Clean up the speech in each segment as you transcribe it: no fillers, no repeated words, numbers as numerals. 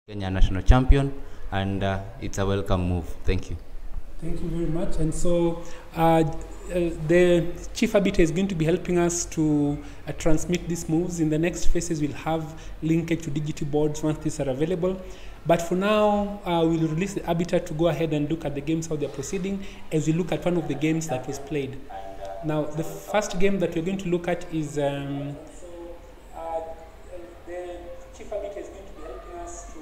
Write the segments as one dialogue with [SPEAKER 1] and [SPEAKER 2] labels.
[SPEAKER 1] Kenya national champion, and it's a welcome move. Thank you.
[SPEAKER 2] Thank you very much. And so the chief arbiter is going to be helping us to transmit these moves. In the next phases, we'll have linkage to digital boards once these are available. But for now, we'll release the arbiter to go ahead and look at the games, how they're proceeding, as we look at one of the games that was played. Now, the first game that we're going to look at is the chief arbiter is going to be helping us to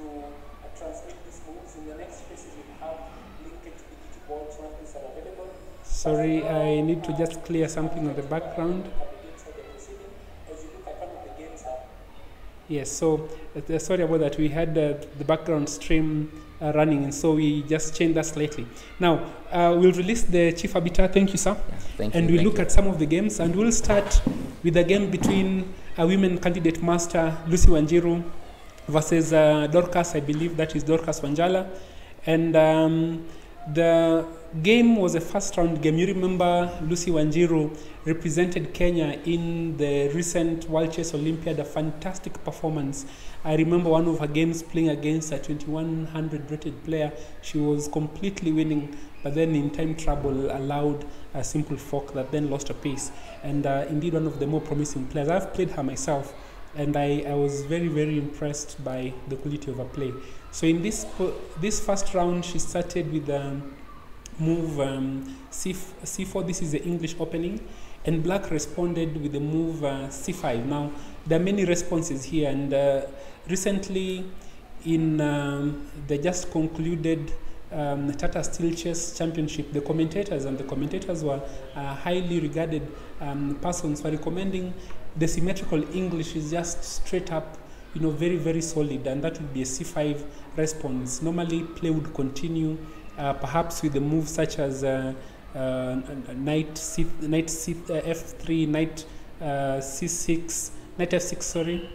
[SPEAKER 2] transmit these moves. In the next phases, we'll have linkage to digital boards once these are available. Sorry, I need to just clear something on the background. Yes, so sorry about that. We had the background stream running, and so we just changed that slightly. Now, we'll release the chief arbiter. Thank you, sir.
[SPEAKER 1] Yeah, thank you.
[SPEAKER 2] And we'll look at some of the games, and we'll start with a game between a women candidate master, Lucy Wanjiru, versus Dorcas, I believe that is Dorcas Wanjala. And the game was a first round game. You remember Lucy Wanjiru represented Kenya in the recent World Chess Olympiad, a fantastic performance. I remember one of her games playing against a 2100 rated player. She was completely winning, but then in time trouble allowed a simple fork that then lost a piece. And indeed one of the more promising players. I've played her myself, and I was very, very impressed by the quality of her play. So in this first round, she started with move C4. This is the English opening, and black responded with the move C5. Now, there are many responses here, and recently in the just concluded Tata Steel Chess Championship, the commentators were highly regarded persons were recommending the symmetrical English is just straight up, very, very solid, and that would be a C5 response. Normally, play would continue, perhaps with a move such as knight F3, knight C6, knight F6. Sorry,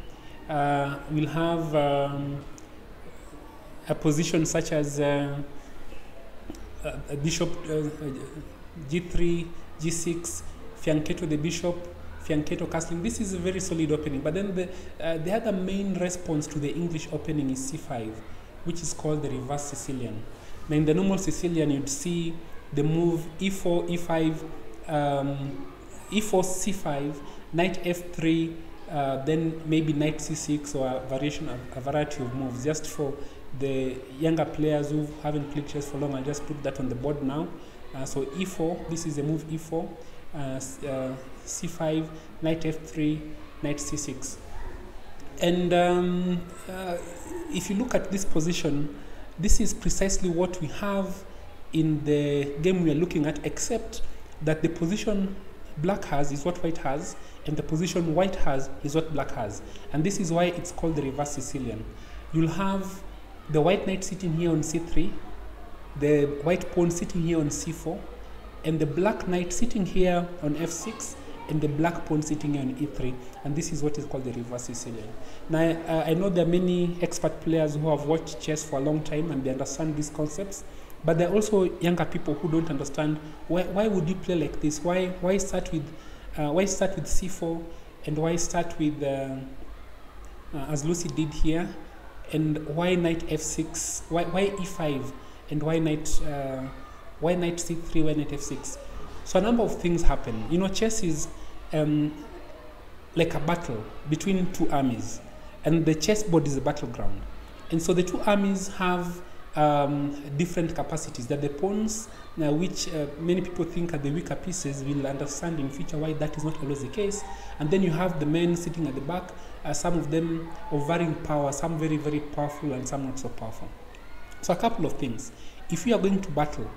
[SPEAKER 2] we'll have a position such as a bishop G3, G6, fianchetto the bishop, fianchetto castling. This is a very solid opening. But then the other main response to the English opening is C5, which is called the reverse Sicilian. Now, in the normal Sicilian, you'd see the move E4, E5, E4, C5, knight F3, then maybe knight C6, or a variety of moves. Just for the younger players who haven't played chess for long, I'll just put that on the board now. So E4, this is the move E4, C5, knight F3, knight C6. And if you look at this position, this is precisely what we have in the game we are looking at, except that the position black has is what white has, and the position white has is what black has. And this is why it's called the reverse Sicilian. You'll have the white knight sitting here on C3, the white pawn sitting here on C4, and the black knight sitting here on F6, and the black pawn sitting here on E3, and this is what is called the reverse Sicilian. Now, I know there are many expert players who have watched chess for a long time and they understand these concepts, but there are also younger people who don't understand why would you play like this? Why start with C4, and why start with as Lucy did here, and why knight F6? Why E5, and why knight C3? Why knight F6? So a number of things happen. Chess is like a battle between two armies, and the chessboard is a battleground. And so the two armies have different capacities. That the pawns, which many people think are the weaker pieces, will understand in future why that is not always the case. And then you have the men sitting at the back, some of them of varying power, some very, very powerful, and some not so powerful. So a couple of things. If you are going to battle,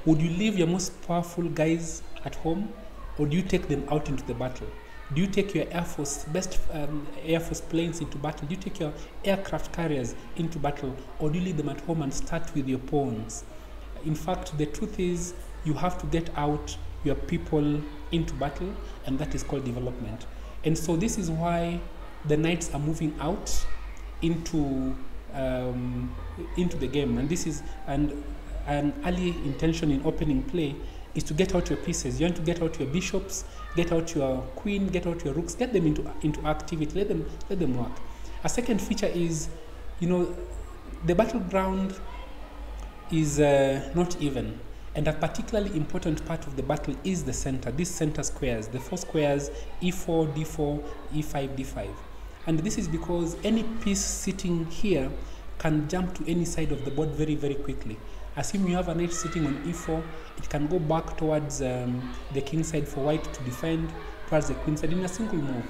[SPEAKER 2] would you leave your most powerful guys at home, or do you take them out into the battle? Do you take your Air Force, best Air Force planes into battle? Do you take your aircraft carriers into battle, or do you leave them at home and start with your pawns? In fact, the truth is you have to get out your people into battle, and that is called development. And so this is why the knights are moving out into the game, and this is an early intention in opening play is to get out your pieces. You want to get out your bishops, get out your queen, get out your rooks, get them into activity, let them work. A second feature is, the battleground is not even, and a particularly important part of the battle is the center, these center squares, the 4 squares, e4, d4, e5, d5. And this is because any piece sitting here can jump to any side of the board very, very quickly. Assume you have a knight sitting on e4, it can go back towards the king side for white to defend, towards the queen side in a single move.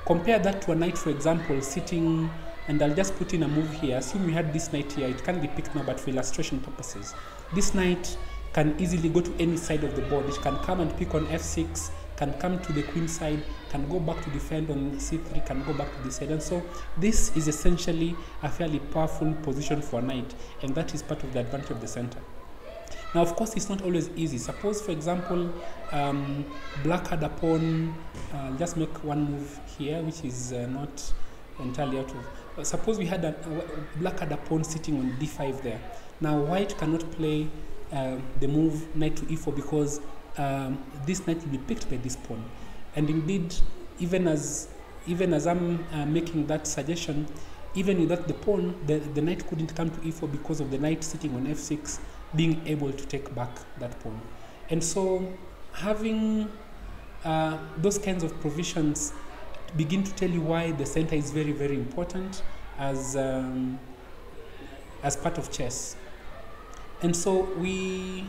[SPEAKER 2] Compare that to a knight, for example, sitting, and I'll just put in a move here. Assume we had this knight here. It can't be picked now, but for illustration purposes, this knight can easily go to any side of the board. It can come and pick on f6, can come to the queen side, can go back to defend on c3, can go back to this side. And so this is essentially a fairly powerful position for a knight, and that is part of the advantage of the center. Now, of course, it's not always easy. Suppose, for example, black had a pawn. Just make one move here, which is not entirely out of. Suppose we had black had a pawn sitting on d5 there. Now, white cannot play the move knight to e4 because this knight will be picked by this pawn. And indeed, even as I'm making that suggestion, even without the pawn, the knight couldn't come to e4 because of the knight sitting on f6 being able to take back that pawn. And so having those kinds of provisions begin to tell you why the center is very, very important as part of chess. And so we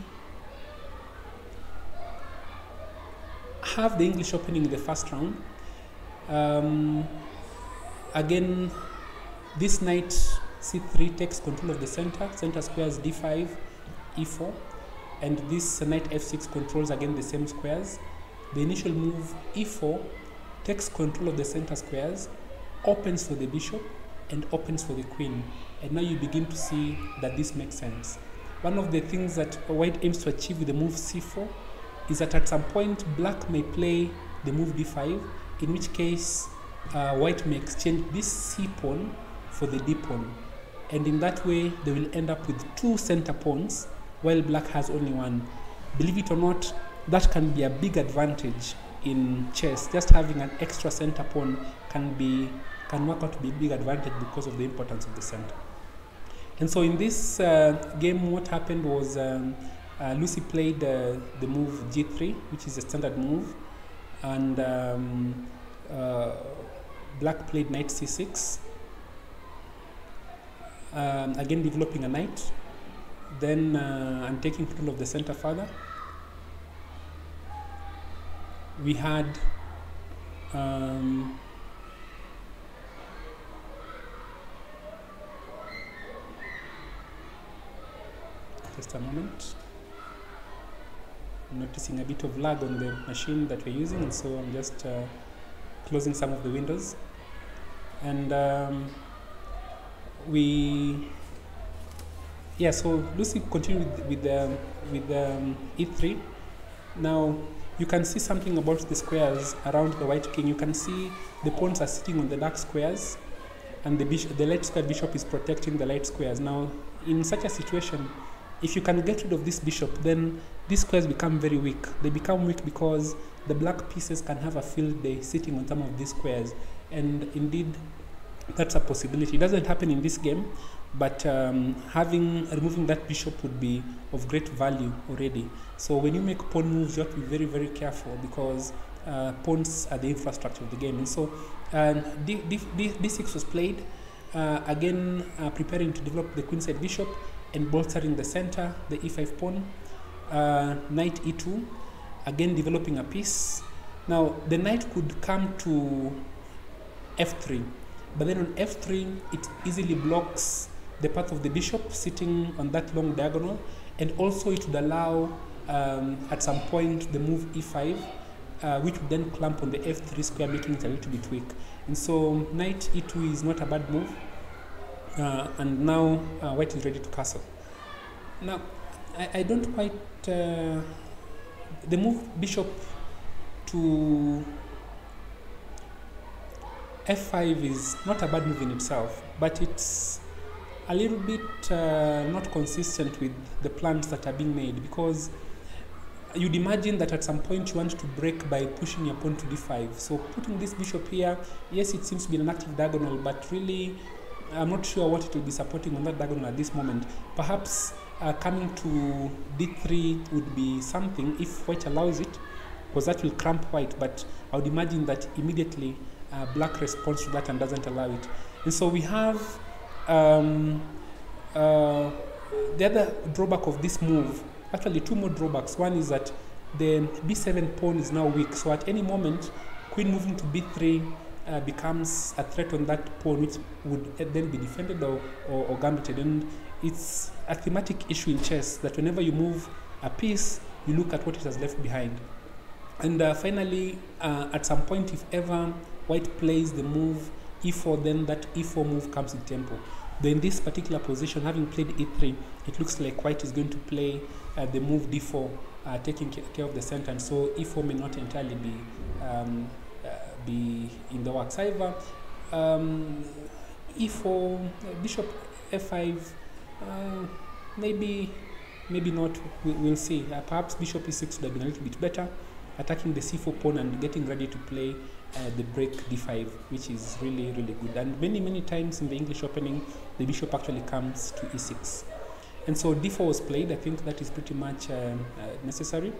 [SPEAKER 2] have the English opening in the first round. Again, this knight c3 takes control of the center squares d5, e4, and this knight f6 controls again the same squares. The initial move e4 takes control of the center squares, opens for the bishop, and opens for the queen. And now you begin to see that this makes sense. One of the things that white aims to achieve with the move c4 is that at some point black may play the move d5, in which case white may exchange this c pawn for the d pawn. And in that way, they will end up with 2 center pawns, while black has only one. Believe it or not, that can be a big advantage in chess. Just having an extra center pawn can work out to be a big advantage because of the importance of the center. And so in this game, what happened was Lucy played the move g3, which is a standard move, and black played knight c6, again developing a knight. Then I'm taking control of the center further. We had just a moment. I'm noticing a bit of lag on the machine that we're using, and so I'm just closing some of the windows. And so Lucy continued with e3. Now you can see something about the squares around the white king. You can see the pawns are sitting on the dark squares, and the light square bishop is protecting the light squares. Now, in such a situation, if you can get rid of this bishop, then these squares become very weak. They become weak because the black pieces can have a field day sitting on some of these squares, and indeed, that's a possibility. It doesn't happen in this game, but removing that bishop would be of great value already. So when you make pawn moves, you have to be very, very careful because pawns are the infrastructure of the game. And so d6 was played, again preparing to develop the queenside bishop and bolstering the center, the e5 pawn. Knight e2, again developing a piece. Now the knight could come to f3, but then on f3 it easily blocks the path of the bishop sitting on that long diagonal, and also it would allow at some point the move e5, which would then clamp on the f3 square, making it a little bit weak. And so knight e2 is not a bad move, and now white is ready to castle. Now I don't quite the move bishop to f5 is not a bad move in itself, but it's a little bit not consistent with the plans that are being made, because you'd imagine that at some point you want to break by pushing your pawn to d5. So putting this bishop here, yes, it seems to be an active diagonal, but really I'm not sure what it will be supporting on that diagonal at this moment. Perhaps coming to d3 would be something if white allows it, because that will cramp white, but I would imagine that immediately black responds to that and doesn't allow it. And so we have the other drawback of this move, actually two more drawbacks. One is that the b7 pawn is now weak, so at any moment queen moving to b3 becomes a threat on that pawn, which would then be defended or gambited. And it's a thematic issue in chess that whenever you move a piece, you look at what it has left behind. And finally, at some point, if ever white plays the move e4, then that e4 move comes in tempo. Then in this particular position, having played e3, it looks like white is going to play the move d4, taking care of the center, and so e4 may not entirely be in the works. However, e4, bishop f5, maybe not. We'll see. Perhaps bishop e6 would have been a little bit better, attacking the c4 pawn and getting ready to play the break d5, which is really good. And many times in the English opening, the bishop actually comes to e6. And so d4 was played. I think that is pretty much necessary.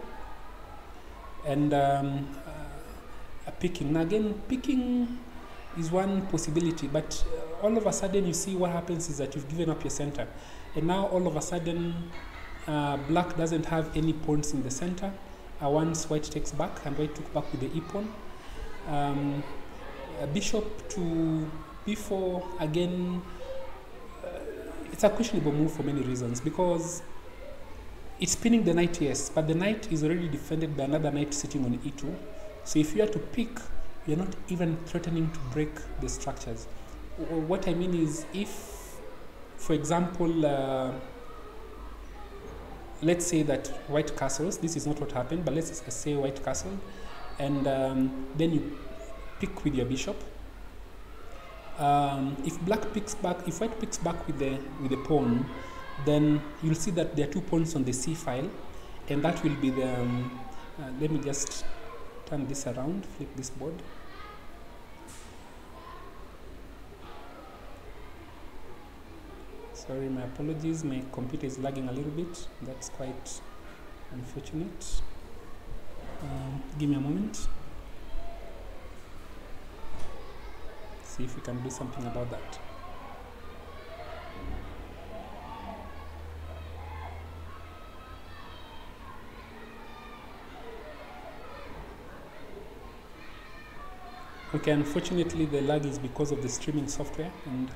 [SPEAKER 2] And picking. Now again, picking is one possibility, but all of a sudden you see what happens is that you've given up your center. And now all of a sudden, black doesn't have any pawns in the center. Once white takes back, and white took back with the e-pawn. Bishop to b4, again, it's a questionable move for many reasons, because it's pinning the knight, yes, but the knight is already defended by another knight sitting on e2. So if you are to pick, you're not even threatening to break the structures. What I mean is, if, for example, let's say that white castles, this is not what happened, but let's say white castle, and then you pick with your bishop. If black picks back, if white picks back with the pawn, then you'll see that there are 2 pawns on the c file, and that will be the let me just turn this around, flip this board. Sorry, my apologies, my computer is lagging a little bit. That's quite unfortunate. Give me a moment. See if we can do something about that. Okay, unfortunately the lag is because of the streaming software, and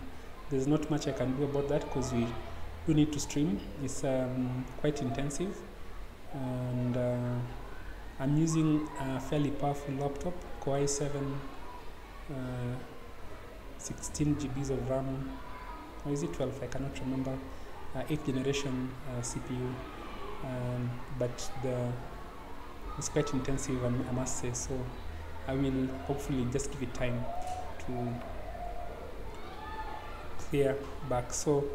[SPEAKER 2] there's not much I can do about that because we do need to stream. It's quite intensive, and I'm using a fairly powerful laptop, Core i7, 16 GBs of RAM, or is it 12? I cannot remember. 8th generation CPU, but it's quite intensive, I must say. So I will hopefully just give it time to clear back. So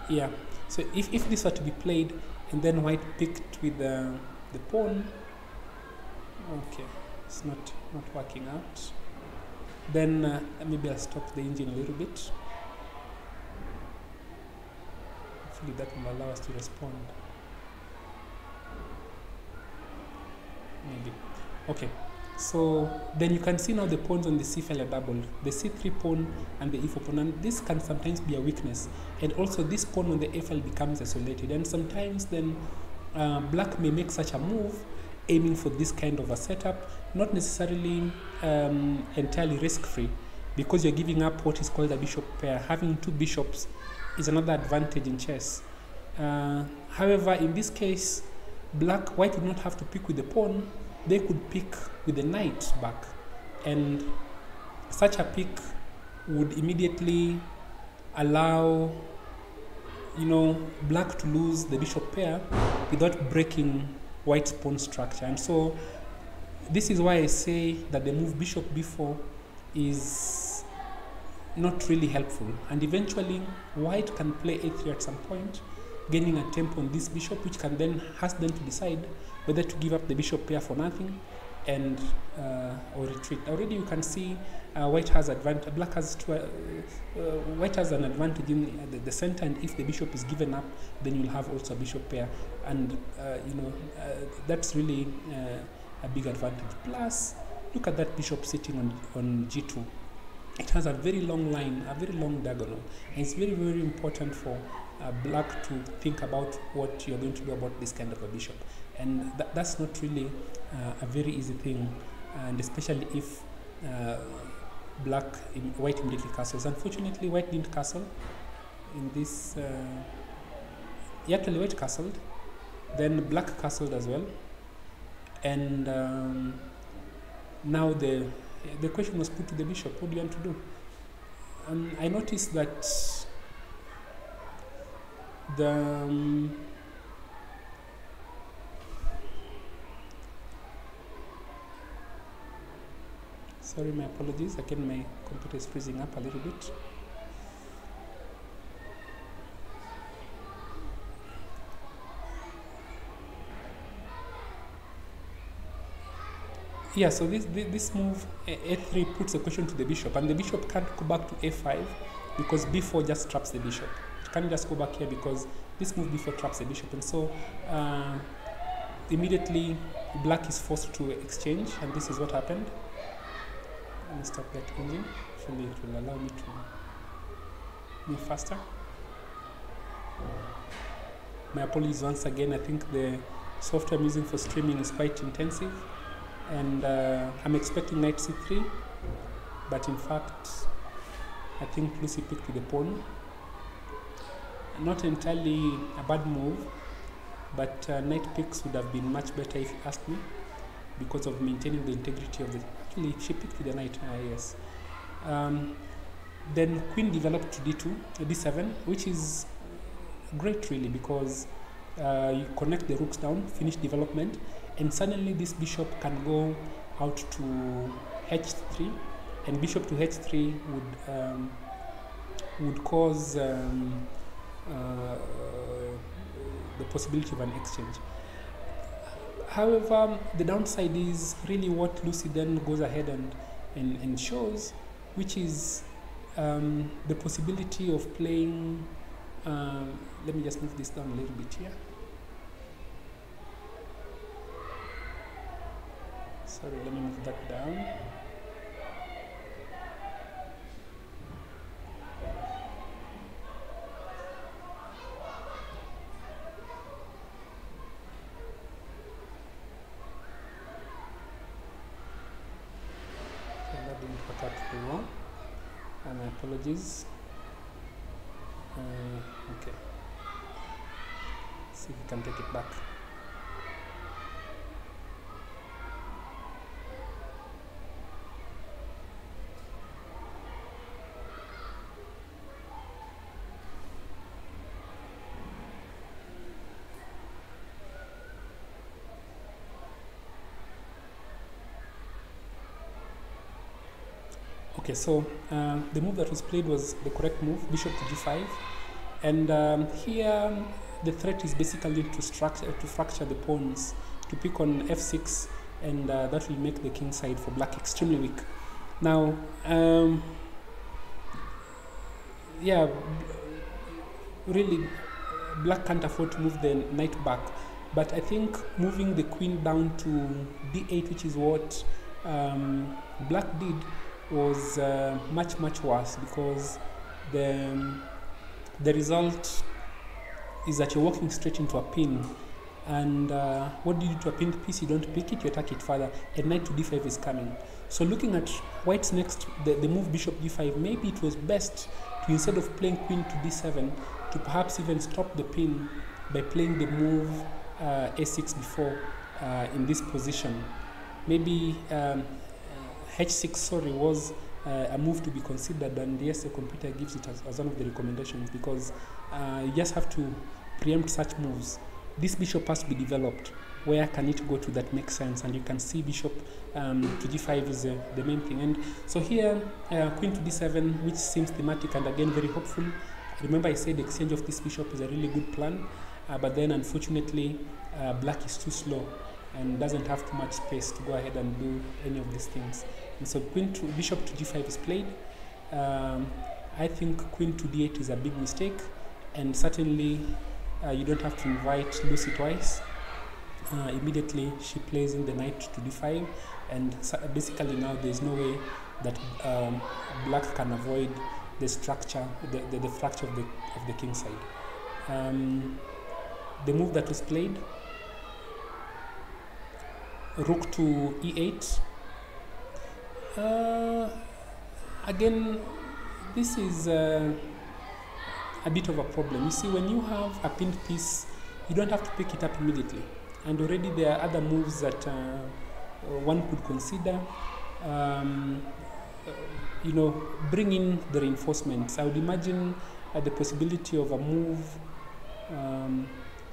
[SPEAKER 2] yeah, so if this were to be played and then white picked with the pawn, okay, it's not working out, then maybe I'll stop the engine a little bit. Hopefully that will allow us to respond. Maybe. Okay. So then you can see now the pawns on the c file are doubled, the c3 pawn and the e4 pawn, and this can sometimes be a weakness. And also this pawn on the a file becomes isolated, and sometimes then black may make such a move aiming for this kind of a setup, not necessarily entirely risk-free, because you're giving up what is called a bishop pair. Having 2 bishops is another advantage in chess. However, in this case, white would not have to pick with the pawn. They could pick with the knight back, and such a pick would immediately allow, black to lose the bishop pair without breaking white's pawn structure. And so this is why I say that the move bishop b4 is not really helpful, and eventually white can play a3 at some point, gaining a tempo on this bishop, which has then to decide whether to give up the bishop pair for nothing and or retreat. Already you can see white has advantage. Black has white has an advantage in the center, and if the bishop is given up, then you'll have also a bishop pair, and that's really a big advantage. Plus, look at that bishop sitting on g2. It has a very long line, a very long diagonal, and it's very, very important for black to think about what you're going to do about this kind of a bishop, and that's not really a very easy thing, and especially if white immediately castles. Unfortunately, white didn't castle in this. Actually, white castled, then black castled as well, and now the question was put to the bishop. What do you want to do? And I noticed that sorry, my apologies. Again, my computer is freezing up a little bit. Yeah, so this move a3 puts a question to the bishop, and the bishop can't go back to a5 because b4 just traps the bishop. It can't just go back here because this move b4 traps the bishop, and so immediately black is forced to exchange, and this is what happened. Let me stop that engine. Actually, it will allow me to move faster. My apologies once again. I think the software I'm using for streaming is quite intensive, and I'm expecting knight c3, but in fact I think Lucy picked with the pawn. Not entirely a bad move, but knight picks would have been much better if you ask me, because of maintaining the integrity of the. Actually, she picked with the knight. Yes. Then queen developed to d2, d7, which is great really, because you connect the rooks down, finish development, and suddenly this bishop can go out to h3, and bishop to h3 would cause the possibility of an exchange. However, the downside is really what Lucy then goes ahead and shows, which is the possibility of playing. Let me just move this down a little bit here. Sorry, let me move that down. That didn't work out very well. My apologies. Okay. See if we can take it back. Okay, so the move that was played was the correct move, bishop to g5, and here the threat is basically to fracture the pawns, to pick on f6, and that will make the king side for black extremely weak. Now, yeah, really, black can't afford to move the knight back, but I think moving the queen down to d8, which is what black did, was much worse, because the result is that you're walking straight into a pin, and what do you do to a pinned piece? You don't pick it, you attack it further, and knight to d5 is coming. So looking at white's next, the move bishop d5, maybe it was best to, instead of playing queen to d7, to perhaps even stop the pin by playing the move a6 before in this position. Maybe h6, sorry, was a move to be considered, and yes, the computer gives it as one of the recommendations, because you just have to preempt such moves. This bishop has to be developed. Where can it go to that makes sense? And you can see bishop to g5 is the main thing. And so here, queen to d7, which seems thematic and again very hopeful. Remember, I said the exchange of this bishop is a really good plan, but then unfortunately, black is too slow. and doesn't have too much space to go ahead and do any of these things. And so bishop to g5 is played. I think queen to d8 is a big mistake, and certainly you don't have to invite Lucy twice. Immediately she plays in the knight to d5, and basically now there's no way that black can avoid the structure, the fracture of the king side. The move that was played, rook to e8. Again, this is a bit of a problem. You see, when you have a pinned piece, you don't have to pick it up immediately, and already there are other moves that one could consider. You know, bring in the reinforcements. I would imagine the possibility of a move.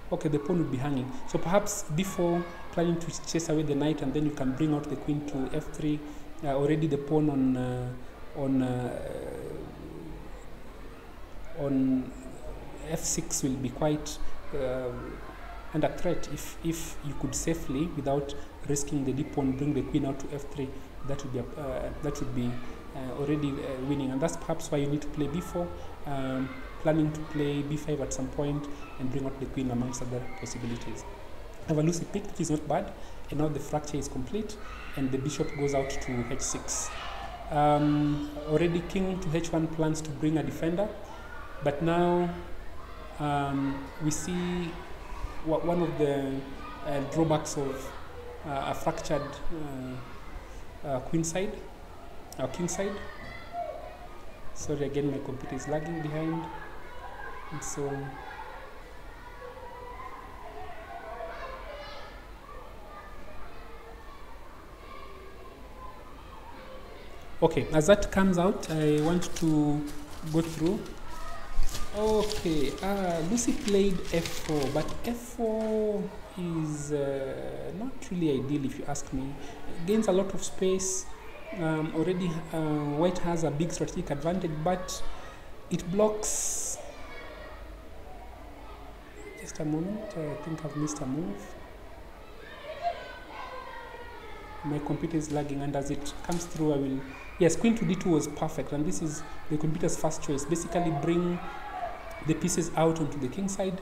[SPEAKER 2] Okay, the pawn would be hanging, so perhaps before planning to chase away the knight, and then you can bring out the queen to f3. Already the pawn on f6 will be quite under threat. If you could safely, without risking the d pawn, bring the queen out to f3, that would be already winning, and that's perhaps why you need to play b4, planning to play b5 at some point and bring out the queen amongst other possibilities. Have a Lucy pick, which is not bad, and now the fracture is complete, and the bishop goes out to h6. Already king to h1 plans to bring a defender, but now we see one of the drawbacks of a fractured queen side, or king side. Sorry, again my computer is lagging behind, and so okay, as that comes out, I want to go through. Okay, Lucy played f4, but f4 is not really ideal if you ask me. It gains a lot of space. Already white has a big strategic advantage, but it blocks. Just a moment, I think I've missed a move. My computer is lagging, and as it comes through I will... Yes, queen to d2 was perfect, and this is the computer's first choice. Basically bring the pieces out onto the king side,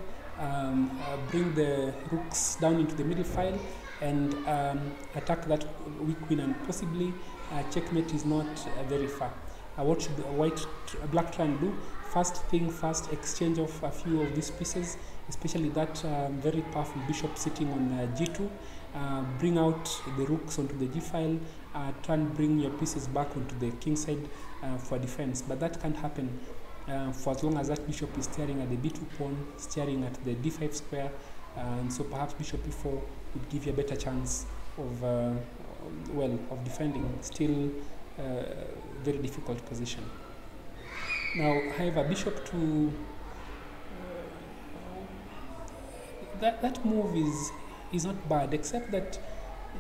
[SPEAKER 2] bring the rooks down into the middle file, and attack that weak queen, and possibly checkmate is not very far. What should black try and do? First thing first, exchange of a few of these pieces, especially that very powerful bishop sitting on g2. Bring out the rooks onto the g file, try and bring your pieces back onto the king side for defense, but that can't happen for as long as that bishop is staring at the b2 pawn, staring at the d5 square, and so perhaps bishop e4 would give you a better chance of of defending. Still very difficult position. Now, however, bishop to that move is not bad, except that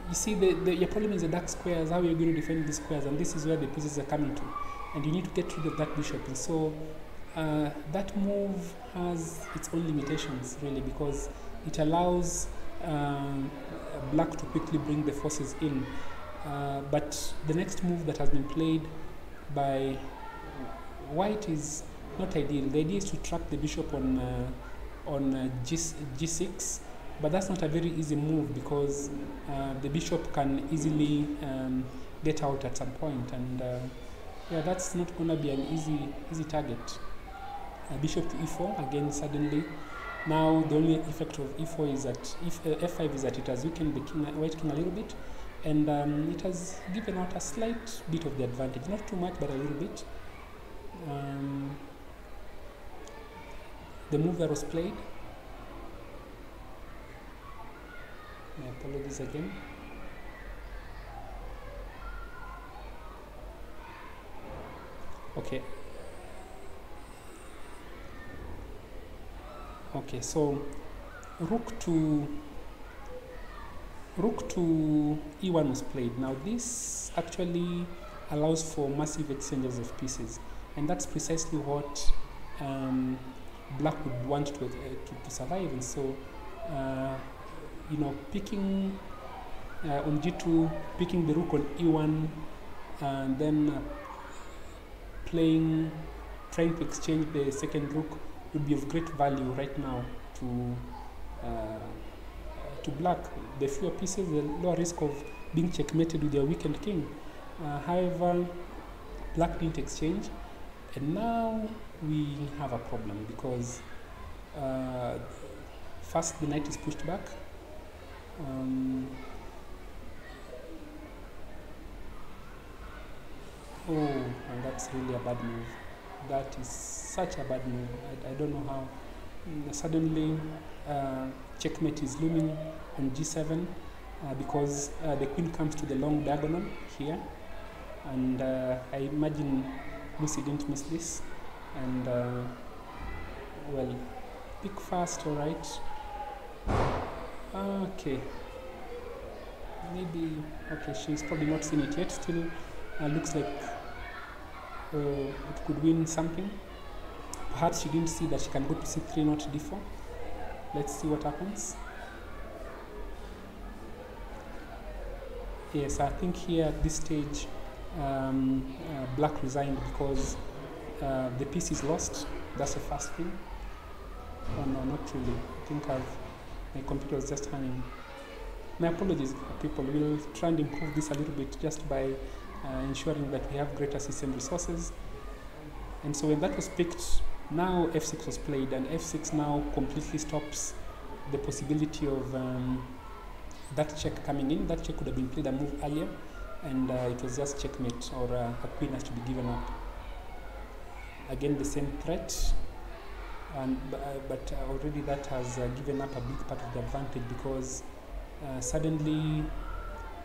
[SPEAKER 2] you see your problem is the dark squares, how you're going to defend these squares, and this is where the pieces are coming to, and you need to get rid of that bishop. And so that move has its own limitations, really, because it allows black to quickly bring the forces in, but the next move that has been played by white is not ideal. The idea is to trap the bishop on g6, but that's not a very easy move, because the bishop can easily get out at some point, and yeah, that's not going to be an easy target. Bishop to e4 again. Suddenly, now the only effect of e4 is that f5 is that it has weakened the white king a little bit, and it has given out a slight bit of the advantage, not too much, but a little bit. The move that was played, my apologies again. Okay, so rook to e1 was played. Now this actually allows for massive exchanges of pieces, and that's precisely what black would want to survive. And so you know, picking on g2, picking the rook on e1, and then trying to exchange the second rook would be of great value right now to black. The fewer pieces, the lower risk of being checkmated with your weakened king. However, black didn't exchange, and now we have a problem because first the knight is pushed back. Oh, and that's really a bad move. That is such a bad move. I don't know how. Suddenly, checkmate is looming on g7 because the queen comes to the long diagonal here, and I imagine Lucy didn't miss this. And well, pick fast, all right. Okay, maybe okay. She's probably not seen it yet. Still, looks like it could win something. Perhaps she didn't see that she can go to c3, not d4. Let's see what happens. Yes, I think here at this stage, black resigned because the piece is lost. That's the first thing. Oh no, not really. I think my computer was just hanging. My apologies, people. We'll try and improve this a little bit just by ensuring that we have greater system resources. And so when that was picked, now f6 was played, and f6 now completely stops the possibility of that check coming in. That check could have been played a move earlier, and it was just checkmate, or a queen has to be given up. Again, the same threat, and but already that has given up a big part of the advantage because suddenly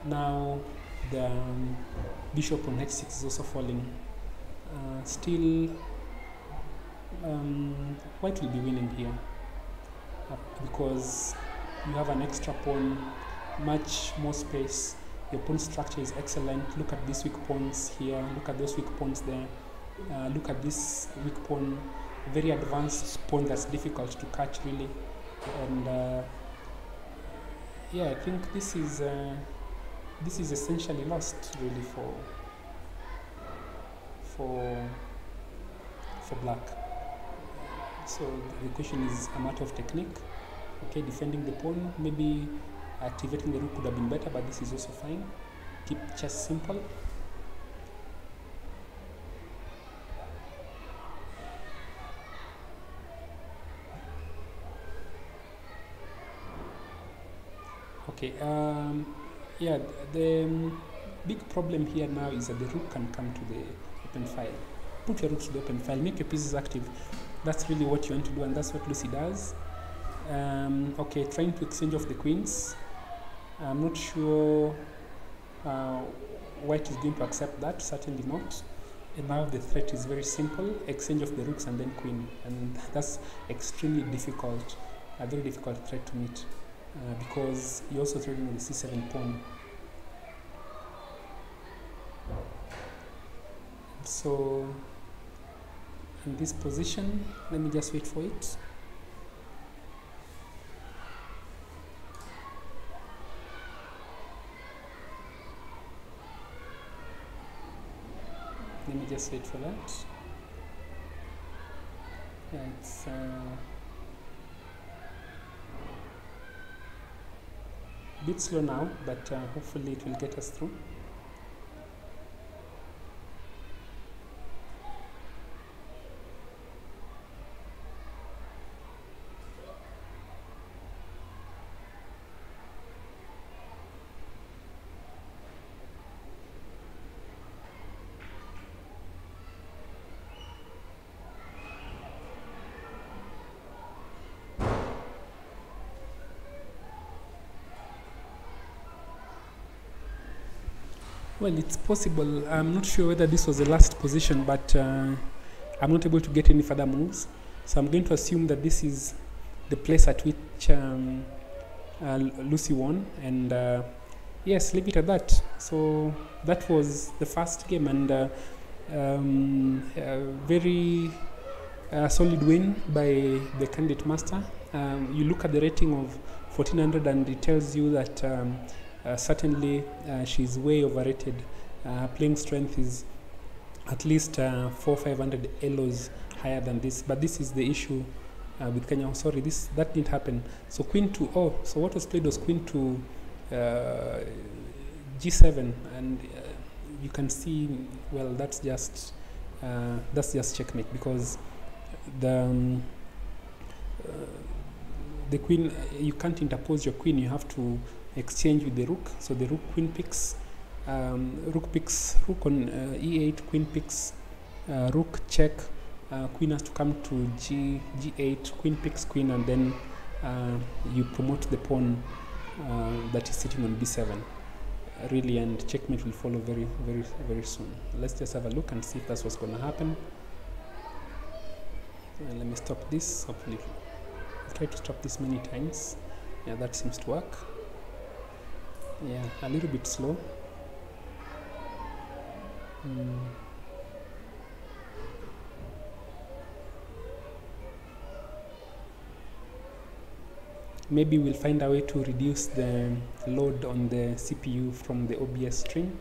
[SPEAKER 2] now the bishop on h6 is also falling. Still, white will be winning here because you have an extra pawn, much more space. Your pawn structure is excellent. Look at these weak pawns here. Look at those weak pawns there. Look at this weak pawn, very advanced pawn that's difficult to catch really. And yeah, I think this is essentially lost really for black. So the question is a matter of technique. Okay, defending the pawn, maybe activating the rook could have been better, but this is also fine. Keep chess simple. Okay, yeah, the big problem here now is that the rook can come to the open file. Put your rook to the open file, make your pieces active. That's really what you want to do, and that's what Lucy does. Okay, trying to exchange off the queens. I'm not sure white is going to accept that, certainly not. And now the threat is very simple, exchange of the rooks and then queen. And that's extremely difficult, a very difficult threat to meet because you're also threatening the c7 pawn. So in this position, let me just wait for it. Let me just wait for that. Yeah, it's a bit slow now, but hopefully it will get us through. Well, it's possible. I'm not sure whether this was the last position, but I'm not able to get any further moves. So I'm going to assume that this is the place at which Lucy won. And yes, leave it at that. So that was the first game, and very solid win by the candidate master. You look at the rating of 1400 and it tells you that certainly she's way overrated. Her playing strength is at least 400-500 elos higher than this, but this is the issue with Kenya. Oh, sorry, that didn't happen. So queen to so what was played was queen to g7, and you can see, well, that's just checkmate, because the queen, you can't interpose your queen, you have to exchange with the rook. So the rook, queen picks, rook on e8, queen picks, rook check, queen has to come to g8, queen picks queen, and then you promote the pawn that is sitting on b7, really, and checkmate will follow very, very, very soon. Let's just have a look and see if that's what's going to happen. Let me stop this. Hopefully, I've tried to stop this many times. Yeah, that seems to work. Yeah, a little bit slow. Maybe we'll find a way to reduce the load on the CPU from the OBS stream.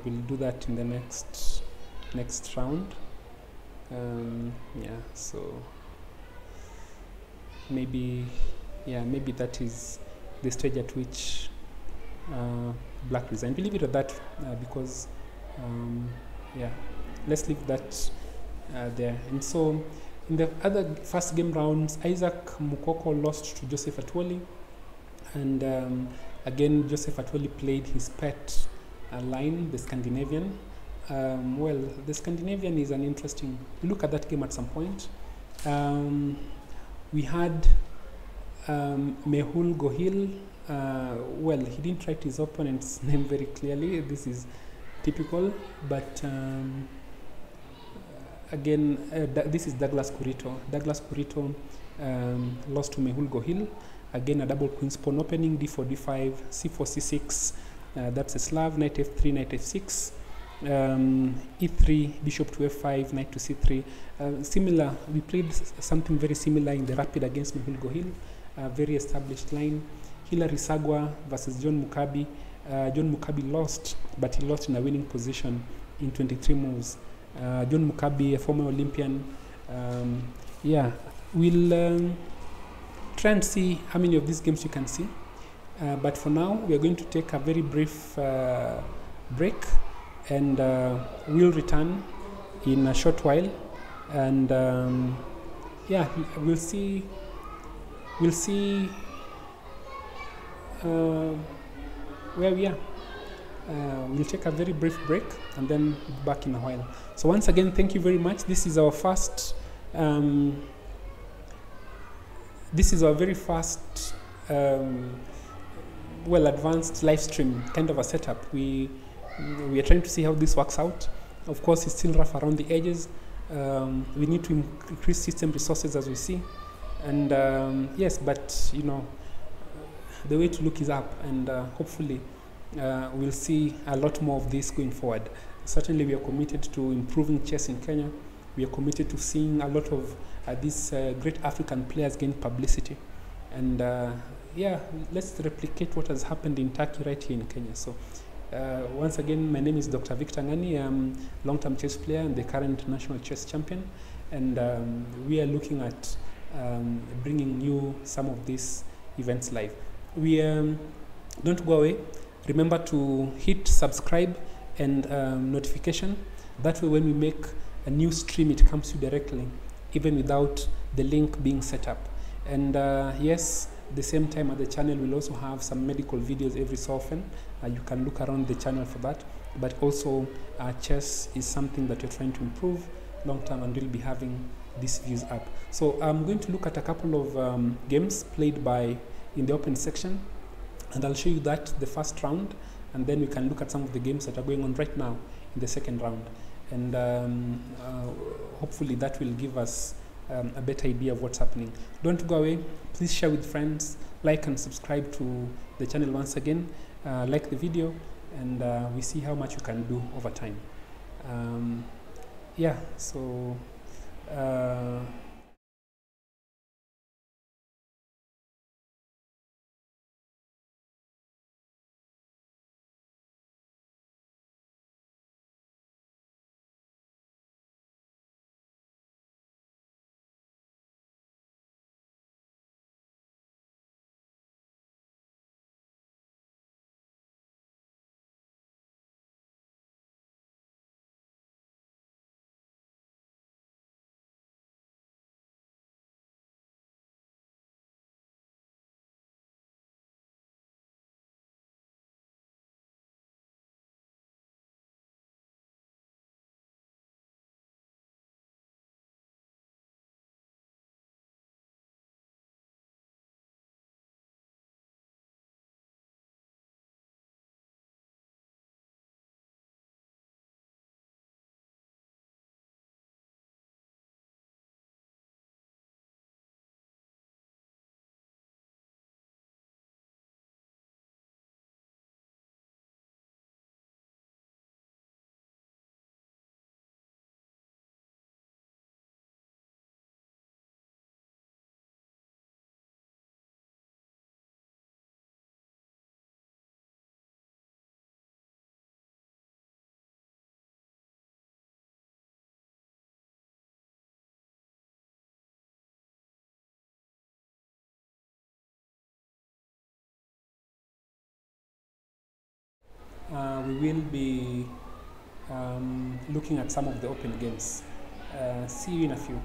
[SPEAKER 2] We'll do that in the next round. Yeah, so maybe that is the stage at which black resign. Believe it or that, because yeah, let's leave that there. And so in the other first game rounds, Isaac Mukoko lost to Joseph Atwoli, and again Joseph Atwoli played his pet line, the Scandinavian. Well, the Scandinavian is an interesting look at that game at some point. We had Mehul Gohil. Well, he didn't write his opponent's name very clearly. This is typical, but again, this is Douglas Kurito. Douglas Kurito lost to Mehul Gohil. Again, a double queen's pawn opening, d4, d5, c4, c6. That's a Slav, knight f3, knight f6. e3, bishop to f5, knight to c3. Similar, we played something very similar in the rapid against Mehul Gohil, a very established line. Hilary Sagwa versus John Mukabi. John Mukabi lost, but he lost in a winning position in 23 moves. John Mukabi, a former Olympian. Yeah, we'll try and see how many of these games you can see. But for now, we are going to take a very brief break, and we'll return in a short while. And yeah, we'll see where we are. We'll take a very brief break and then back in a while. So once again, thank you very much. This is our first this is our very first well advanced live stream kind of a setup. We are trying to see how this works out. Of course, it's still rough around the edges. We need to increase system resources as we see, and yes, but you know, the way to look is up, and hopefully we'll see a lot more of this going forward. Certainly, we are committed to improving chess in Kenya. We are committed to seeing a lot of these great African players gain publicity, and yeah, let's replicate what has happened in Turkey right here in Kenya. So once again, my name is Dr. Victor Ngani. I'm a long-term chess player and the current national chess champion, and we are looking at bringing you some of these events live. We don't go away. Remember to hit subscribe and notification. That way, when we make a new stream, it comes to you directly, even without the link being set up. And yes, the same time at the channel, we'll also have some medical videos every so often. You can look around the channel for that. But also, chess is something that we're trying to improve long term, and we'll be having these views up. So I'm going to look at a couple of games played in the open section, and I'll show you that the first round, and then we can look at some of the games that are going on right now in the second round. And hopefully that will give us a better idea of what's happening. Don't go away. Please share with friends, like and subscribe to the channel once again. Like the video, and we see how much you can do over time. Yeah, so we will be looking at some of the open games. See you in a few.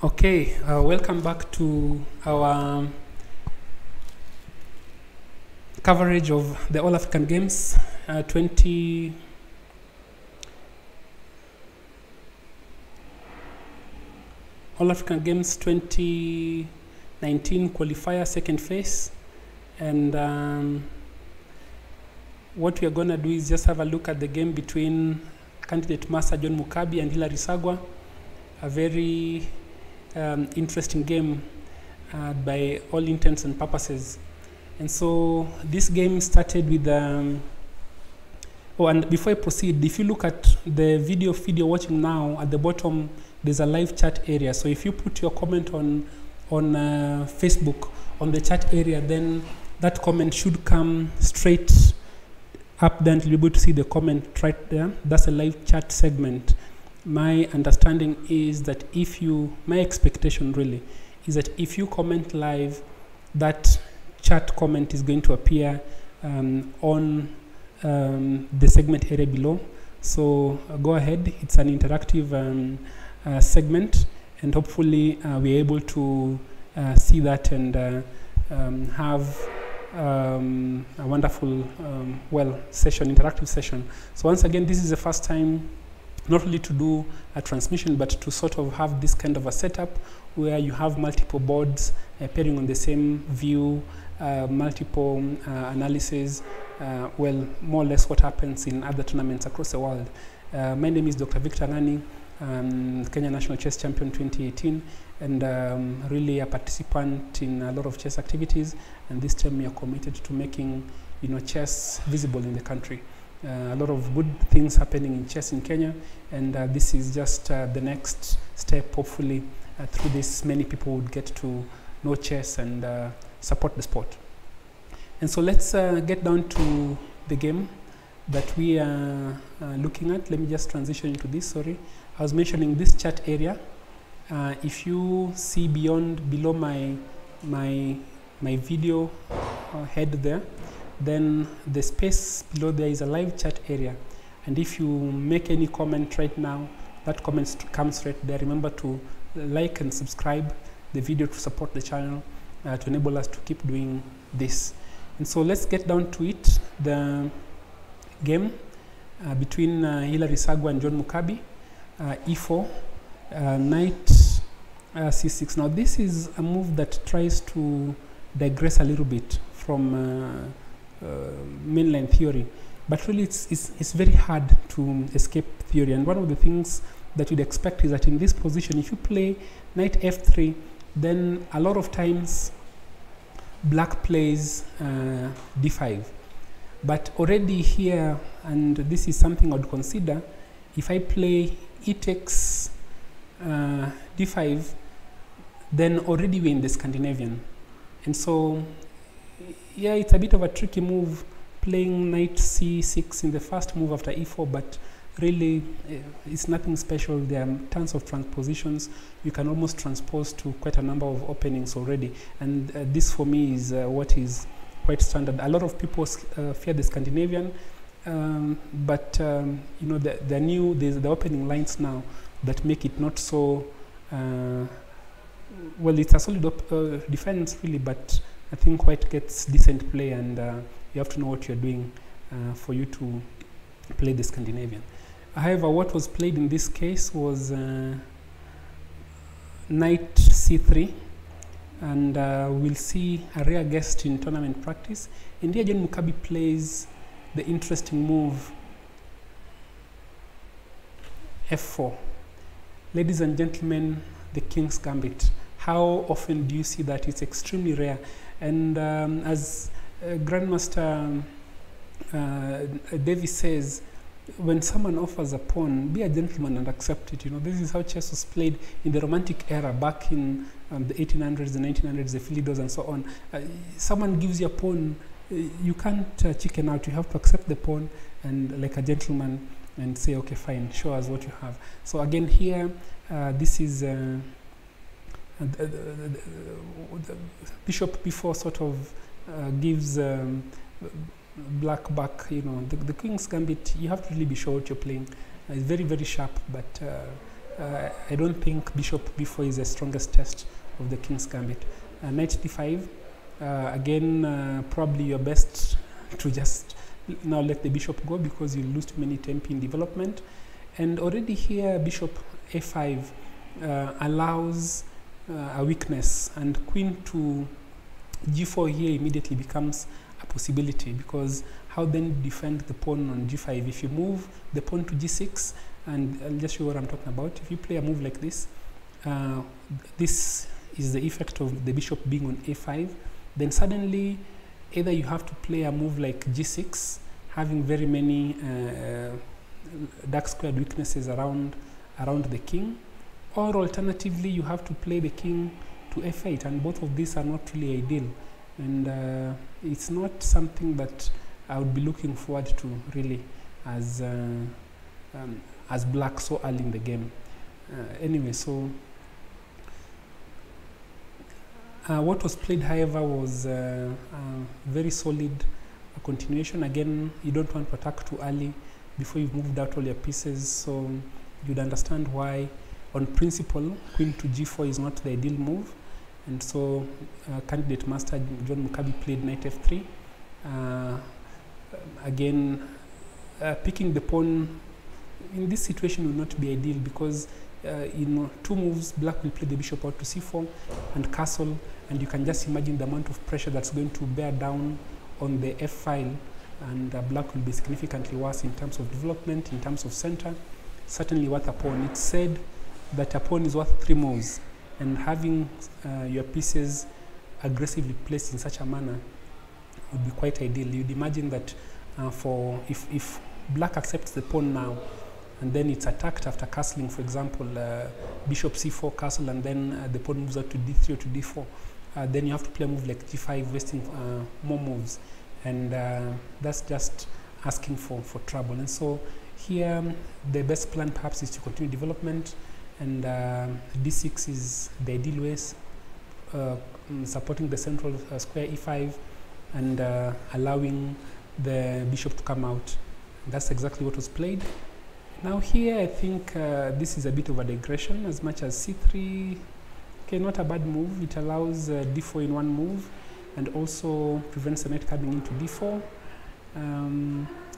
[SPEAKER 2] Okay, welcome back to our coverage of the All African Games 20. All African Games 2019 qualifier second phase, and what we are going to do is just have a look at the game between candidate Master John Mukabi and Hilary Sagwa. A very interesting game by all intents and purposes. And so this game started with and before I proceed, if you look at the video feed you're watching now, at the bottom there's a live chat area. So if you put your comment on Facebook on the chat area, then that comment should come straight up there, and you'll be able to see the comment right there. That's a live chat segment. My understanding is that my expectation really is that if you comment live, that chat comment is going to appear on the segment area below. So go ahead, it's an interactive segment, and hopefully we're able to see that and have a wonderful interactive session. So once again, this is the first time not only to do a transmission, but to sort of have this kind of a setup where you have multiple boards appearing on the same view, multiple analysis, more or less what happens in other tournaments across the world. My name is Dr. Victor Ngani, Kenya National Chess Champion 2018, and really a participant in a lot of chess activities, and this time we are committed to making chess visible in the country. A lot of good things happening in chess in Kenya, and this is just the next step. Hopefully through this many people would get to know chess and support the sport. And so let's get down to the game that we are looking at. Let me just transition into this. Sorry, I was mentioning this chat area. If you see below my video head there, then the space below there is a live chat area, and if you make any comment right now, that comment comes right there. Remember to like and subscribe the video to support the channel, to enable us to keep doing this. And so let's get down to it. The game between Hilary Sagwa and John Mukabi, e4, knight c6. Now this is a move that tries to digress a little bit from mainline theory, but really it's very hard to escape theory. And one of the things that you'd expect is that in this position, if you play knight f3, then a lot of times black plays d5. But already here, and this is something I would consider, if I play e takes d5, then already we're in the Scandinavian. And so yeah, it's a bit of a tricky move, playing knight c6 in the first move after e4, but really it's nothing special. There are tons of transpositions. You can almost transpose to quite a number of openings already, and this for me is what is quite standard. A lot of people fear the Scandinavian, but there's the opening lines now that make it not so it's a solid defense really, but I think white gets decent play, and you have to know what you're doing for you to play the Scandinavian. However, what was played in this case was knight c3, and we'll see a rare guest in tournament practice. And here John Mukabi plays the interesting move f4. Ladies and gentlemen, the King's Gambit. How often do you see that? It's extremely rare. And as Grandmaster Davis says, when someone offers a pawn, be a gentleman and accept it. This is how chess was played in the Romantic era, back in the 1800s, the 1900s, the Philidos, and so on. Someone gives you a pawn, you can't chicken out. You have to accept the pawn and, like a gentleman, and say, okay, fine, show us what you have. So again, here, this is the bishop before sort of gives black back. The King's Gambit, you have to really be sure what you're playing. It's very, very sharp, but I don't think bishop b4 is the strongest test of the king's gambit. Knight d5, again, probably your best to just now let the bishop go, because you lose too many tempi in development. And already here, bishop a5 allows a weakness, and queen to g4 here immediately becomes a possibility, because how then defend the pawn on g5? If you move the pawn to g6, and I'll just show you what I'm talking about. If you play a move like this, this is the effect of the bishop being on a5, then suddenly either you have to play a move like g6, having very many dark squared weaknesses around the king, or alternatively you have to play the king to f8, and both of these are not really ideal, and it's not something that I would be looking forward to really as black so early in the game. Anyway, so what was played, however, was a very solid continuation. Again, you don't want to attack too early before you've moved out all your pieces, so you'd understand why on principle queen to g4 is not the ideal move. And so candidate master John Mukabi played knight f3. Again, picking the pawn in this situation will not be ideal, because in 2 moves black will play the bishop out to c4 and castle, and you can just imagine the amount of pressure that's going to bear down on the f file, and black will be significantly worse in terms of development, in terms of center, certainly worth a pawn. It's said that a pawn is worth 3 moves, and having your pieces aggressively placed in such a manner would be quite ideal. You'd imagine that if black accepts the pawn now, and then it's attacked after castling, for example, bishop c4 castle, and then the pawn moves out to d3 or to d4, then you have to play a move like g5, wasting more moves, and that's just asking for trouble. And so here the best plan perhaps is to continue development, and d6 is the ideal ways, supporting the central square e5, and allowing the bishop to come out. That's exactly what was played. Now here I think this is a bit of a digression, as much as c3, okay, not a bad move. It allows d4 in one move, and also prevents the knight coming into d4.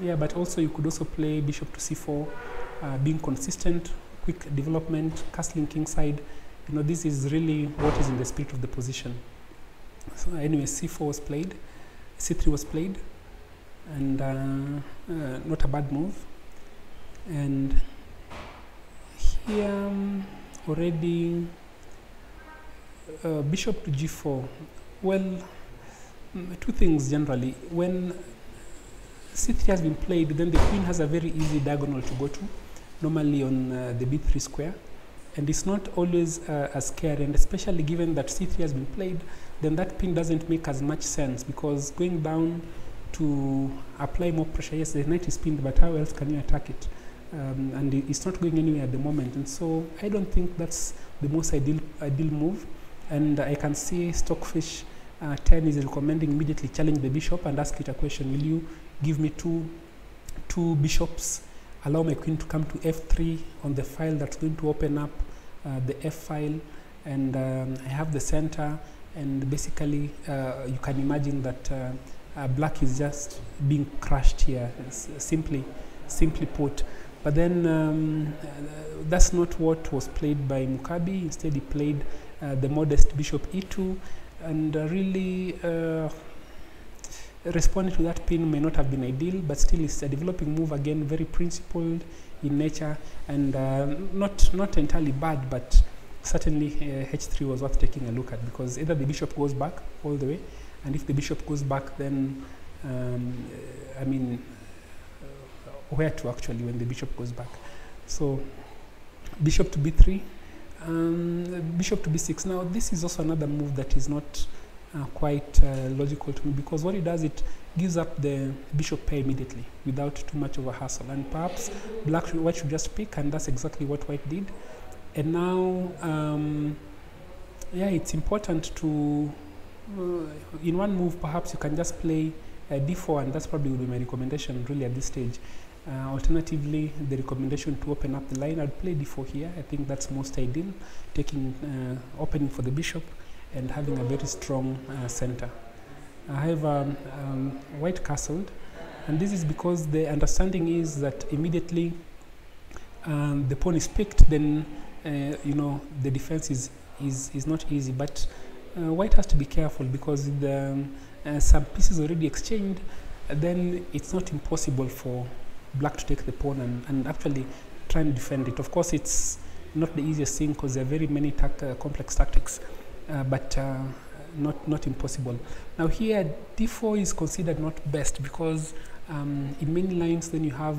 [SPEAKER 2] Yeah, but also you could also play bishop to c4, being consistent, quick development, castling kingside. You know, this is really what is in the spirit of the position. So anyway, c4 was played, c3 was played, and not a bad move. And here already bishop to g4. Well, 2 things generally. When c3 has been played, then the queen has a very easy diagonal to go to, normally on the b3 square, and it's not always as scary, and especially given that c3 has been played, then that pin doesn't make as much sense, because going down to apply more pressure, yes, the knight is pinned, but how else can you attack it? And it's not going anywhere at the moment, and so I don't think that's the most ideal move. And I can see Stockfish 10 is recommending immediately challenge the bishop and ask it a question: will you give me two bishops, allow my queen to come to f3 on the file that's going to open up the f file, and I have the center, and basically you can imagine that black is just being crushed here, simply put. But then that's not what was played by Mukabi. Instead, he played the modest bishop e2, and really responding to that pin may not have been ideal, but still it's a developing move, again very principled in nature, and not entirely bad, but certainly h3 was worth taking a look at, because either the bishop goes back all the way, and if the bishop goes back, then I mean, where to actually when the bishop goes back. So bishop to b3, bishop to b6. Now this is also another move that is not quite logical to me, because what it does, it gives up the bishop pair immediately without too much of a hassle, and perhaps white should just pick, and that's exactly what white did. And now yeah, it's important to in one move perhaps you can just play d4, and that's probably would be my recommendation really at this stage. Alternatively, the recommendation to open up the line, I'd play d4 here. I think that's most ideal, taking opening for the bishop and having a very strong center. However, white castled, and this is because the understanding is that immediately the pawn is picked, then you know, the defense is not easy. But white has to be careful, because the some pieces already exchanged, then it's not impossible for black to take the pawn and actually try and defend it. Of course, it's not the easiest thing, because there are very many complex tactics, but not impossible. Now here, d4 is considered not best, because in many lines then you have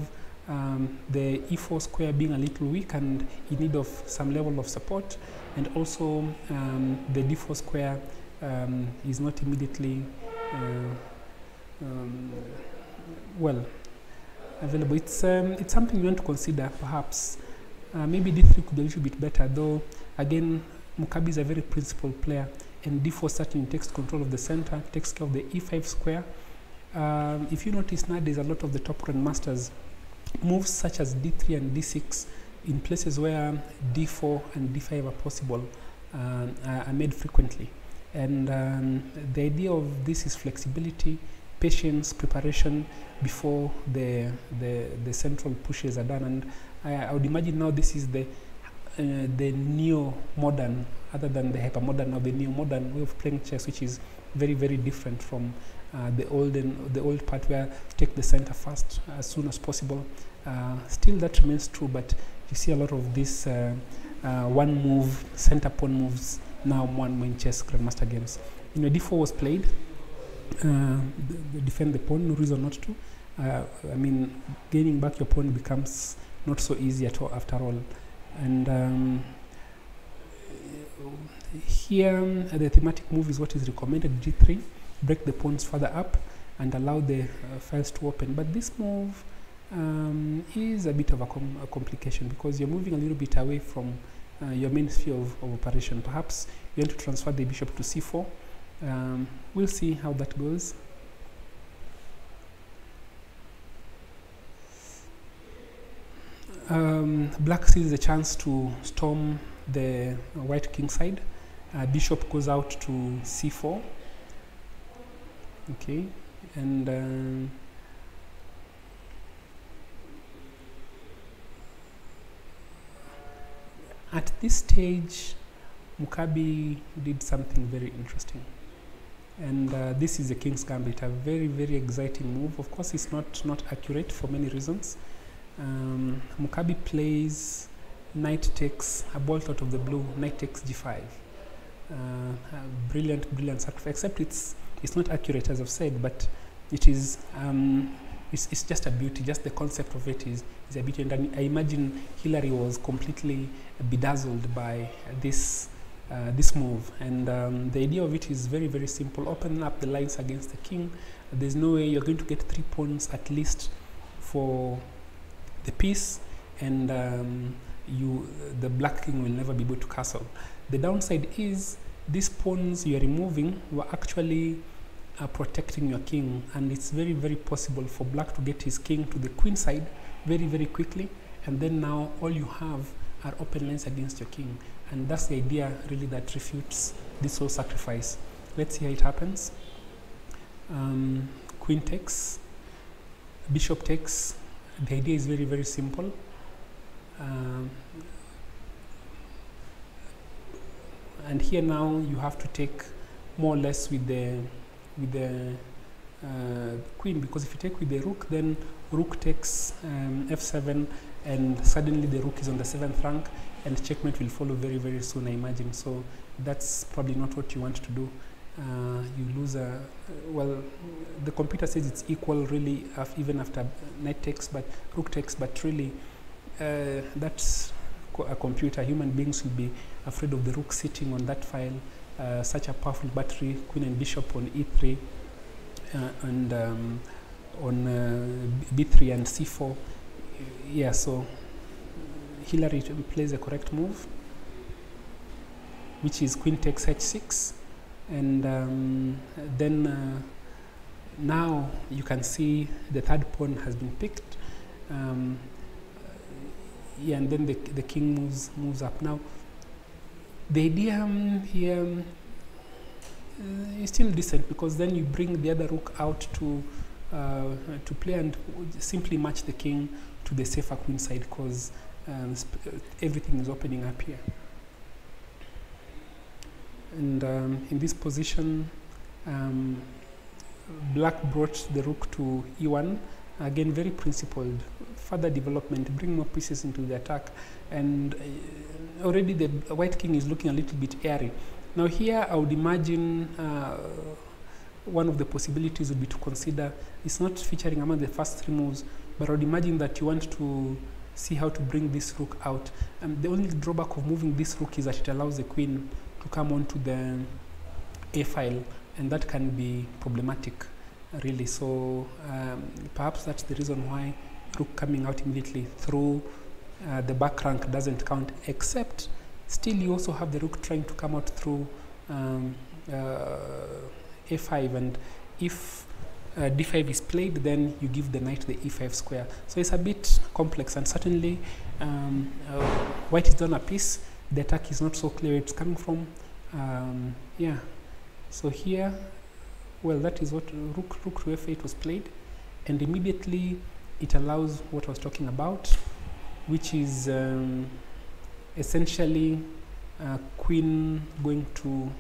[SPEAKER 2] the e4 square being a little weak and in need of some level of support, and also the d4 square is not immediately well available. It's something you want to consider, perhaps. Maybe d3 could be a little bit better, though again Mukabi is a very principled player, and d4 certainly takes control of the center, takes care of the e5 square. If you notice now, there's a lot of the top grandmasters moves such as d3 and d6 in places where d4 and d5 are possible, are made frequently. And the idea of this is flexibility, patience, preparation before the central pushes are done. And I would imagine now this is the neo-modern, other than the hyper-modern, or the neo-modern way of playing chess, which is very, very different from the old part where take the center first as soon as possible. Still that remains true, but you see a lot of this one move, center pawn moves now more and more in chess grandmaster games. You know, d4 was played, defend the pawn, no reason not to. I mean, gaining back your pawn becomes not so easy at all, after all. And here the thematic move is what is recommended, g3, break the pawns further up and allow the files to open. But this move is a bit of a complication, because you're moving a little bit away from your main sphere of operation. Perhaps you want to transfer the bishop to c4. We'll see how that goes. Black sees the chance to storm the white king side. Bishop goes out to c4. Okay, and at this stage, Mukabi did something very interesting. And this is a king's gambit, a very, very exciting move. Of course, it's not accurate for many reasons. Mukabi plays knight takes, a bolt out of the blue, knight takes g5. Brilliant sacrifice, except it's not accurate, as I've said, but it is it's just a beauty. Just the concept of it is a beauty. And I imagine Hillary was completely bedazzled by this move. And the idea of it is very, very simple. Open up the lines against the king. There's no way you're going to get 3 pawns at least for the piece, and the black king will never be able to castle. The downside is these pawns you're removing were actually protecting your king, and it's very, very possible for black to get his king to the queen side very, very quickly, and then now all you have are open lines against your king. And that's the idea really that refutes this whole sacrifice. Let's see how it happens. Queen takes, bishop takes. The idea is very, very simple. And here now you have to take more or less with the queen, because if you take with the rook, then rook takes f7, and suddenly the rook is on the 7th rank, and checkmate will follow very, very soon, I imagine. So that's probably not what you want to do. You lose well, the computer says it's equal really even after knight takes, but rook takes, but really that's a computer. Human beings will be afraid of the rook sitting on that file, such a powerful battery, queen and bishop on e3, and on b3 and c4. Yeah, so Hillary plays a correct move, which is queen takes h6, and then now you can see the third pawn has been picked. Yeah, and then the king moves up. Now, the idea here is still decent, because then you bring the other rook out to play and simply match the king to the safer queen side, because everything is opening up here. And in this position, black brought the rook to e1. Again, very principled. Further development, bring more pieces into the attack. And already the white king is looking a little bit airy. Now here, I would imagine one of the possibilities would be to consider, it's not featuring among the first 3 moves, but I would imagine that you want to see how to bring this rook out. The only drawback of moving this rook is that it allows the queen to come onto the a file, and that can be problematic, really. So perhaps that's the reason why rook coming out immediately through the back rank doesn't count, except still you also have the rook trying to come out through a5, and if d5 is played, then you give the knight the e5 square. So it's a bit complex, and certainly white is done a piece. The attack is not so clear where it's coming from. Yeah, so here, well, that is what rook to f8 was played, and immediately it allows what I was talking about, which is essentially queen going to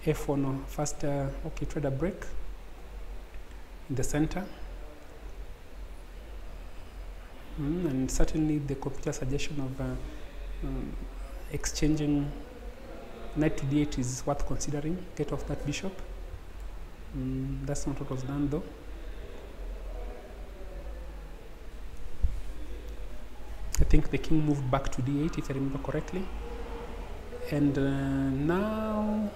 [SPEAKER 2] f1, or first, okay, trade a break in the center. And certainly the computer suggestion of exchanging knight to d8 is worth considering. Get off that bishop. That's not what was done, though. I think the king moved back to d8, if I remember correctly. And now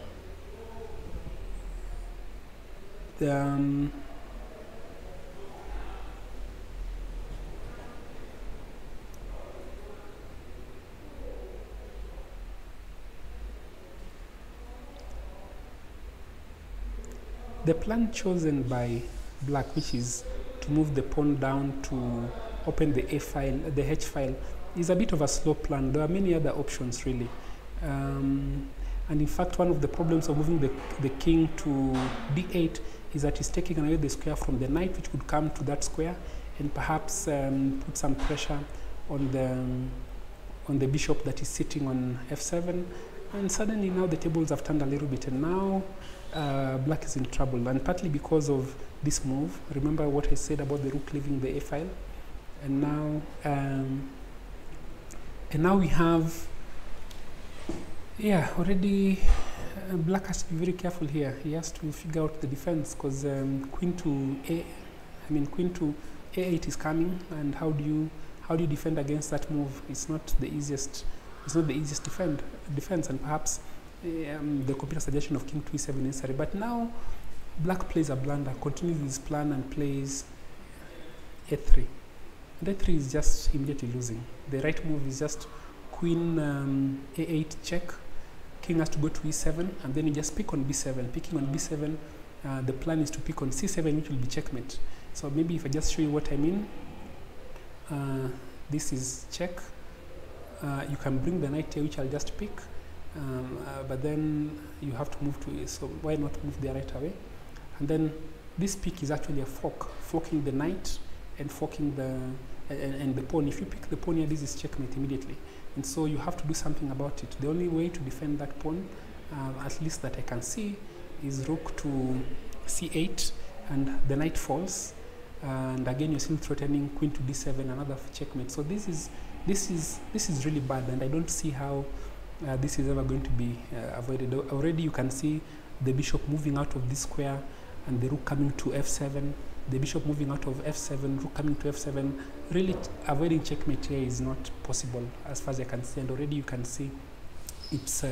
[SPEAKER 2] the plan chosen by black, which is to move the pawn down to open the a file, the h file, is a bit of a slow plan. There are many other options, really. And in fact, one of the problems of moving the king to d8 is that it's taking away the square from the knight, which could come to that square and perhaps put some pressure on the bishop that is sitting on f7. And suddenly now the tables have turned a little bit, and now black is in trouble, and partly because of this move. Remember what I said about the rook leaving the a file, and now we have, yeah, already black has to be very careful here. He has to figure out the defense, because queen to a8 is coming, and how do you defend against that move? It's not the easiest. It's not the easiest defense, and perhaps the computer suggestion of king to e7 is necessary. But now black plays a blunder, continues his plan and plays a3. And a3 is just immediately losing. The right move is just queen a8 check. King has to go to e7, and then you just pick on b7. Picking on b7, the plan is to pick on c7, which will be checkmate. So maybe if I just show you what I mean, this is check. You can bring the knight here, which I'll just pick, but then you have to move to it, so why not move there right away? And then this pick is actually a fork, forking the knight and forking the pawn. If you pick the pawn here, this is checkmate immediately, and so you have to do something about it. The only way to defend that pawn, at least that I can see, is rook to c8, and the knight falls, and again you're still threatening queen to d7, another checkmate. So this is really bad, and I don't see how this is ever going to be avoided. Already you can see the bishop moving out of this square, and the rook coming to f7, the bishop moving out of f7, rook coming to f7. Really avoiding checkmate here is not possible as far as I can see, and already you can see it's